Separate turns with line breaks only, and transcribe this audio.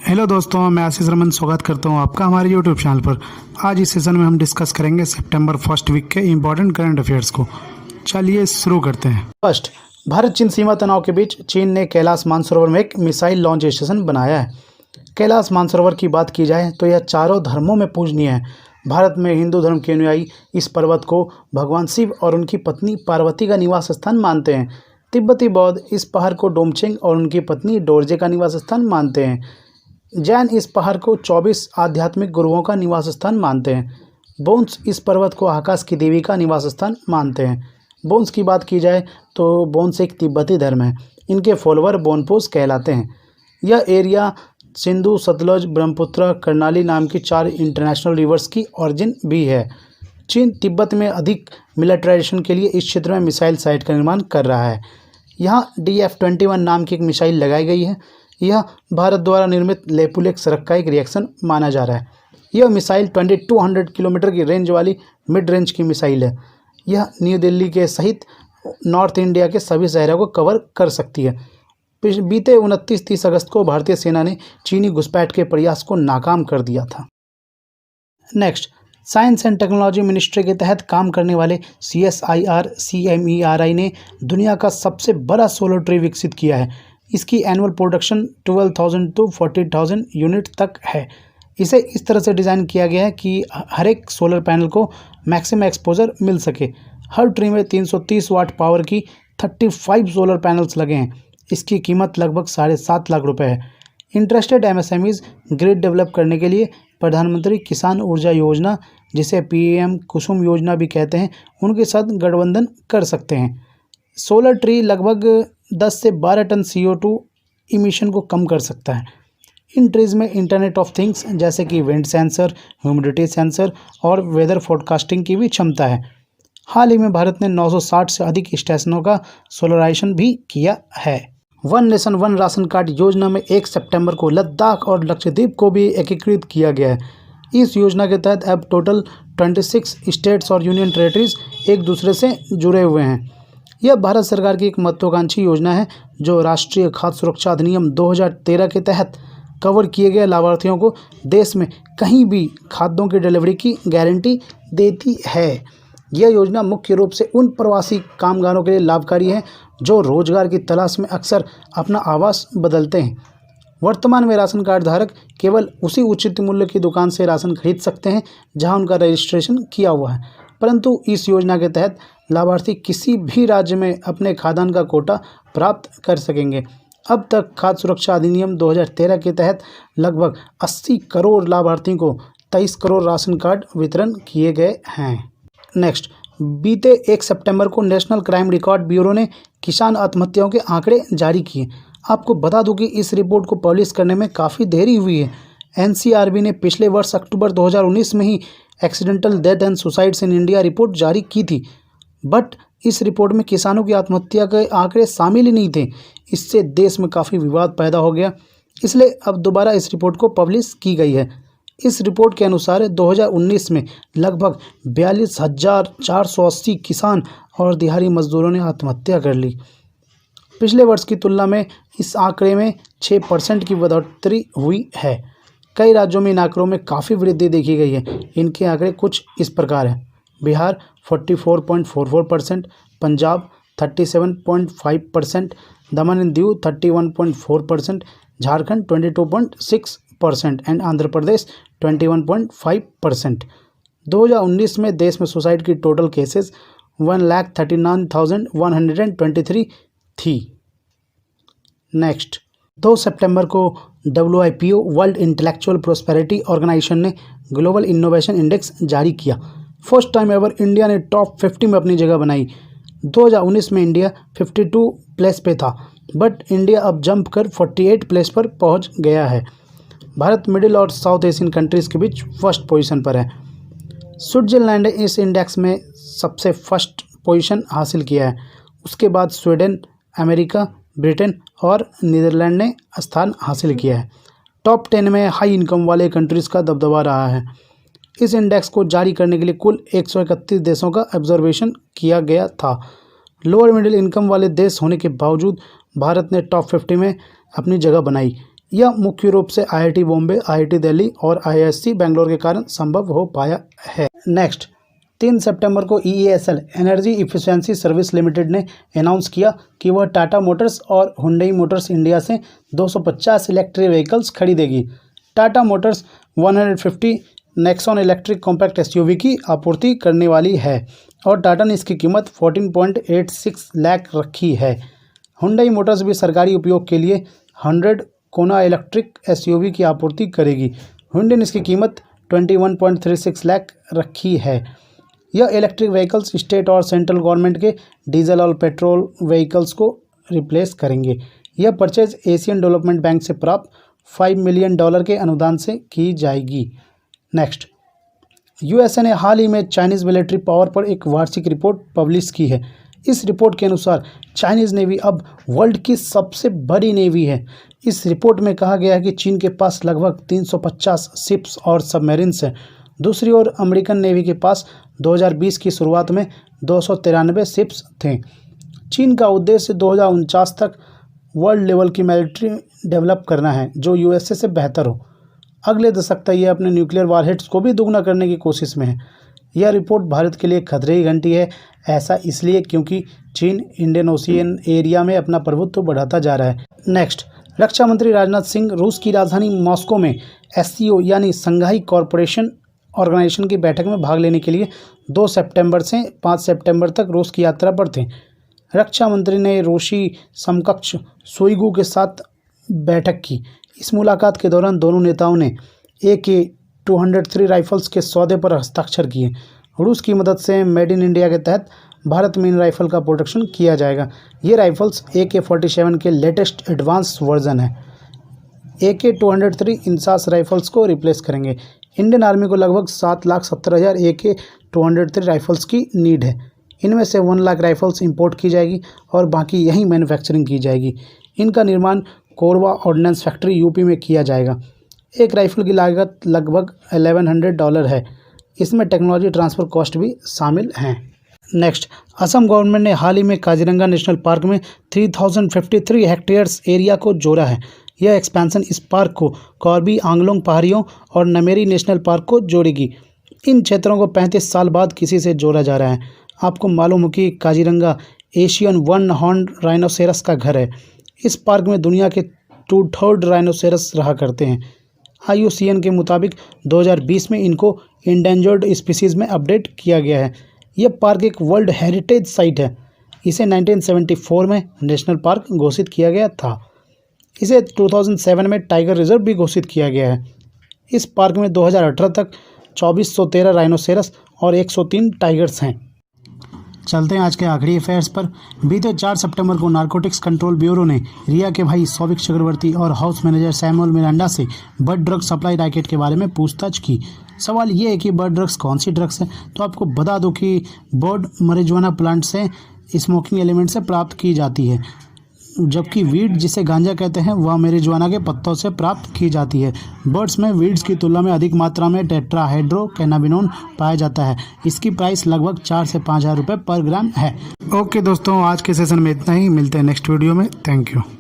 Hello दोस्तों, मैं आशीष रमन स्वागत करता हूं आपका हमारे यूट्यूब चैनल पर। आज इस सेशन में हम डिस्कस करेंगे सितंबर फर्स्ट वीक के इम्पोर्टेंट करंट अफेयर्स को। चलिए शुरू करते हैं।
फर्स्ट, भारत चीन सीमा तनाव के बीच चीन ने कैलाश मानसरोवर में एक मिसाइल लॉन्च स्टेशन बनाया है। कैलाश मानसरोवर की बात की जाए तो यह चारों धर्मों में पूजनीय है। भारत में हिंदू धर्म के अनुयायी इस पर्वत को भगवान शिव और उनकी पत्नी पार्वती का निवास स्थान मानते हैं। तिब्बती बौद्ध इस पहाड़ को डोमचेंग और उनकी पत्नी डोरजे का निवास स्थान मानते हैं। जैन इस पहाड़ को 24 आध्यात्मिक गुरुओं का निवास स्थान मानते हैं। बोन्स इस पर्वत को आकाश की देवी का निवास स्थान मानते हैं। बोन्स की बात की जाए तो बोन्स एक तिब्बती धर्म है। इनके फॉलोअर बोनपोस कहलाते हैं। यह एरिया सिंधु, सतलुज, ब्रह्मपुत्र, कर्णाली नाम की 4 इंटरनेशनल रिवर्स की ऑरिजिन भी है। चीन तिब्बत में अधिक मिलिटराइजेशन के लिए इस क्षेत्र में मिसाइल साइट का निर्माण कर रहा है। यहाँ DF-21 नाम की एक मिसाइल लगाई गई है। यह भारत द्वारा निर्मित लेपुलेक सड़क का एक रिएक्शन माना जा रहा है। यह मिसाइल 2200 किलोमीटर की रेंज वाली मिड रेंज की मिसाइल है। यह न्यू दिल्ली के सहित नॉर्थ इंडिया के सभी शहरों को कवर कर सकती है। बीते 29-30 अगस्त को भारतीय सेना ने चीनी घुसपैठ के प्रयास को नाकाम कर दिया था। Next, science and technology ministry के तहत काम करने वाले CSIR CMERI ने दुनिया का सबसे बड़ा सोलर ट्री विकसित किया है। इसकी एनुअल प्रोडक्शन 12,000 to 40,000 यूनिट तक है। इसे इस तरह से डिज़ाइन किया गया है कि हर एक सोलर पैनल को मैक्सिमम एक्सपोजर मिल सके। हर ट्री में 330 वाट पावर की 35 सोलर पैनल्स लगे हैं। इसकी कीमत लगभग 7.5 लाख रुपए है। इंटरेस्टेड MSMEs ग्रिड डेवलप करने के लिए प्रधानमंत्री किसान ऊर्जा योजना, जिसे PM कुसुम योजना भी कहते हैं, उनके साथ गठबंधन कर सकते हैं। सोलर ट्री लगभग 10 से 12 टन CO2 इमिशन को कम कर सकता है। इन ट्रीज में इंटरनेट ऑफ थिंग्स जैसे कि विंड सेंसर, ह्यूमिडिटी सेंसर और वेदर फोरकास्टिंग की भी क्षमता है। हाल ही में भारत ने 960 से अधिक स्टेशनों का सोलराइजेशन भी किया है। One nation one ration card योजना में 1 सितंबर को लद्दाख और लक्षद्वीप को भी एकीकृत किया गया है। इस योजना के तहत अब टोटल 26 स्टेट्स और यूनियन टेरेटरीज एक दूसरे से जुड़े हुए हैं। यह भारत सरकार की एक महत्वाकांक्षी योजना है जो राष्ट्रीय खाद्य सुरक्षा अधिनियम 2013 के तहत कवर किए गए लाभार्थियों को देश में कहीं भी खाद्यों की डिलीवरी की गारंटी देती है। यह योजना मुख्य रूप से उन प्रवासी कामगारों के लिए लाभकारी है जो रोजगार की तलाश में अक्सर अपना आवास बदलते हैं। वर्तमान में राशन कार्ड धारक केवल उसी उचित मूल्य की दुकान से राशन खरीद सकते हैं जहां उनका रजिस्ट्रेशन किया हुआ है, परंतु इस योजना के तहत लाभार्थी किसी भी राज्य में अपने खाद्यान्न का कोटा प्राप्त कर सकेंगे। अब तक खाद्य सुरक्षा अधिनियम 2013 के तहत लगभग 80 करोड़ लाभार्थियों को 23 करोड़ राशन कार्ड वितरण किए गए हैं। नेक्स्ट, बीते 1 सितंबर को नेशनल क्राइम रिकॉर्ड ब्यूरो ने किसान आत्महत्याओं के आंकड़े जारी किए। आपको बता दूं कि इस रिपोर्ट को पब्लिश करने में काफ़ी देरी हुई है। NCRB ने पिछले वर्ष अक्टूबर 2019 में ही accidental death and suicides in India report जारी की थी, बट इस रिपोर्ट में किसानों की आत्महत्या के आंकड़े शामिल ही नहीं थे। इससे देश में काफ़ी विवाद पैदा हो गया, इसलिए अब दोबारा इस रिपोर्ट को पब्लिश की गई है। इस रिपोर्ट के अनुसार 2019 में लगभग 42,480 किसान और दिहाड़ी मजदूरों ने आत्महत्या कर ली। पिछले वर्ष की तुलना में इस आंकड़े में 6% की बढ़ोतरी हुई है। कई राज्यों में इन आंकड़ों में काफ़ी वृद्धि देखी गई है। इनके आंकड़े कुछ इस प्रकार हैं: बिहार 44.44%, पंजाब 37.5%, दमन एंड दीव 31.4%, झारखंड 22.6% एंड आंध्र प्रदेश 21.5%। 2019 में देश में सुसाइड की टोटल केसेस 1,39,123 थी। नेक्स्ट, 2 सितंबर को WIPO world intellectual prosperity organisation ने ग्लोबल इनोवेशन इंडेक्स जारी किया। फर्स्ट टाइम एवर इंडिया ने टॉप 50 में अपनी जगह बनाई। 2019 में इंडिया 52 प्लेस पे था, बट इंडिया अब जंप कर 48 प्लेस पर पहुंच गया है। भारत मिडिल और साउथ एशियन कंट्रीज के बीच फर्स्ट पोजीशन पर है। स्विट्जरलैंड ने इस इंडेक्स में सबसे फर्स्ट पोजीशन हासिल किया है। उसके बाद स्वीडन, अमेरिका, ब्रिटेन और नीदरलैंड ने स्थान हासिल किया है। टॉप 10 में हाई इनकम वाले कंट्रीज़ का दबदबा रहा है। इस इंडेक्स को जारी करने के लिए कुल 131 देशों का ऑब्जर्वेशन किया गया था। लोअर मिडिल इनकम वाले देश होने के बावजूद भारत ने टॉप 50 में अपनी जगह बनाई। यह मुख्य रूप से IIT बॉम्बे, IIT दिल्ली और IISc बेंगलोर के कारण संभव हो पाया है। नेक्स्ट, 3 सितंबर को EESL energy efficiency service limited ने अनाउंस किया कि वह टाटा मोटर्स और हुंडई मोटर्स इंडिया से 250 इलेक्ट्रिक व्हीकल्स खरीदेगी। Tata Motors 150 Nexon electric compact SUV की आपूर्ति करने वाली है और टाटा ने इसकी कीमत 14.86 लाख रखी है। हुंडई मोटर्स भी सरकारी उपयोग के लिए 100 कोना इलेक्ट्रिक SUV की आपूर्ति करेगी। हुंडई ने इसकी कीमत 21.36 लाख रखी है। यह इलेक्ट्रिक व्हीकल्स स्टेट और सेंट्रल गवर्नमेंट के डीजल और पेट्रोल व्हीकल्स को रिप्लेस करेंगे। यह परचेज एशियन डेवलपमेंट बैंक से प्राप्त $5 मिलियन के अनुदान से की जाएगी। नेक्स्ट, USA ने हाल ही में चाइनीज़ मिलिट्री पावर पर एक वार्षिक रिपोर्ट पब्लिश की है। इस रिपोर्ट के अनुसार चाइनीज़ नेवी अब वर्ल्ड की सबसे बड़ी नेवी है। इस रिपोर्ट में कहा गया है कि चीन के पास लगभग 350 शिप्स और सबमरीन्स हैं। दूसरी ओर अमेरिकन नेवी के पास 2020 की शुरुआत में 293 शिप्स थे। चीन का उद्देश्य 2049 तक वर्ल्ड लेवल की मिलिट्री डेवलप करना है जो USA से बेहतर हो। अगले दशक तक यह अपने न्यूक्लियर वारहेड्स को भी दोगुना करने की कोशिश में है। यह रिपोर्ट भारत के लिए खतरे की घंटी है। ऐसा इसलिए क्योंकि चीन इंडियन ओशियन एरिया में अपना प्रभुत्व बढ़ाता जा रहा है। नेक्स्ट, रक्षा मंत्री राजनाथ सिंह रूस की राजधानी मॉस्को में SCO यानी संघाई कॉरपोरेशन ऑर्गेनाइजेशन की बैठक में भाग लेने के लिए 2 सितंबर से 5 सितंबर तक रूस की यात्रा पर थे। रक्षा मंत्री ने रूसी समकक्ष शोइगु के साथ बैठक की। इस मुलाकात के दौरान दोनों नेताओं ने AK-203 राइफल्स के सौदे पर हस्ताक्षर किए। रूस की मदद से मेड इन इंडिया के तहत भारत में इन राइफल का प्रोडक्शन किया जाएगा। ये राइफल्स AK-47 के लेटेस्ट एडवांस वर्जन है। AK-203 इंसास राइफल्स को रिप्लेस करेंगे। इंडियन आर्मी को लगभग 7,70,000 AK-203 राइफल्स की नीड है। इनमें से 1 लाख राइफल्स इंपोर्ट की जाएगी और बाकी यहीं मैन्युफैक्चरिंग की जाएगी। इनका निर्माण कोरबा ऑर्डिनेंस फैक्ट्री UP में किया जाएगा। एक राइफल की लागत लगभग $1100 है। इसमें टेक्नोलॉजी ट्रांसफ़र कॉस्ट भी शामिल हैं। नेक्स्ट, असम गवर्नमेंट ने हाल ही में काजीरंगा नेशनल पार्क में 3053 हेक्टेयर्स एरिया को जोड़ा है। यह एक्सपेंशन इस पार्क को कार्बी आंगलोंग पहाड़ियों और नमेरी नेशनल पार्क को जोड़ेगी। इन क्षेत्रों को 35 साल बाद किसी से जोड़ा जा रहा है। आपको मालूम हो कि काजीरंगा एशियन 1 हॉर्न राइनोसेरस का घर है। इस पार्क में दुनिया के 2/3 राइनोसेरस रहा करते हैं। IUCN के मुताबिक 2020 में इनको इंडेंजर्ड स्पीसीज़ में अपडेट किया गया है। यह पार्क एक वर्ल्ड हेरिटेज साइट है। इसे 1974 में नेशनल पार्क घोषित किया गया था। इसे 2007 में टाइगर रिजर्व भी घोषित किया गया है। इस पार्क में 2018 तक 2413 राइनोसेरस और 103 टाइगर्स हैं।
चलते हैं आज के आखिरी अफेयर्स पर। बीते 4 सितंबर को नारकोटिक्स कंट्रोल ब्यूरो ने रिया के भाई सौविक चक्रवर्ती और हाउस मैनेजर सैमुअल मिरांडा से बर्ड ड्रग सप्लाई रैकेट के बारे में पूछताछ की। सवाल ये है कि बर्ड ड्रग्स कौन सी ड्रग्स हैं, तो आपको बता दो कि बर्ड marijuana प्लांट से स्मोकिंग एलिमेंट से प्राप्त की जाती है, जबकि वीड जिसे गांजा कहते हैं वह marijuana के पत्तों से प्राप्त की जाती है। बर्ड्स में वीड्स की तुलना में अधिक मात्रा में टेट्राहाइड्रोकैनाबिनोन पाया जाता है। इसकी प्राइस लगभग 4 से 5 हज़ार रुपये पर ग्राम है। ओके दोस्तों, आज के सेशन में इतना ही। मिलते हैं नेक्स्ट वीडियो में। Thank you.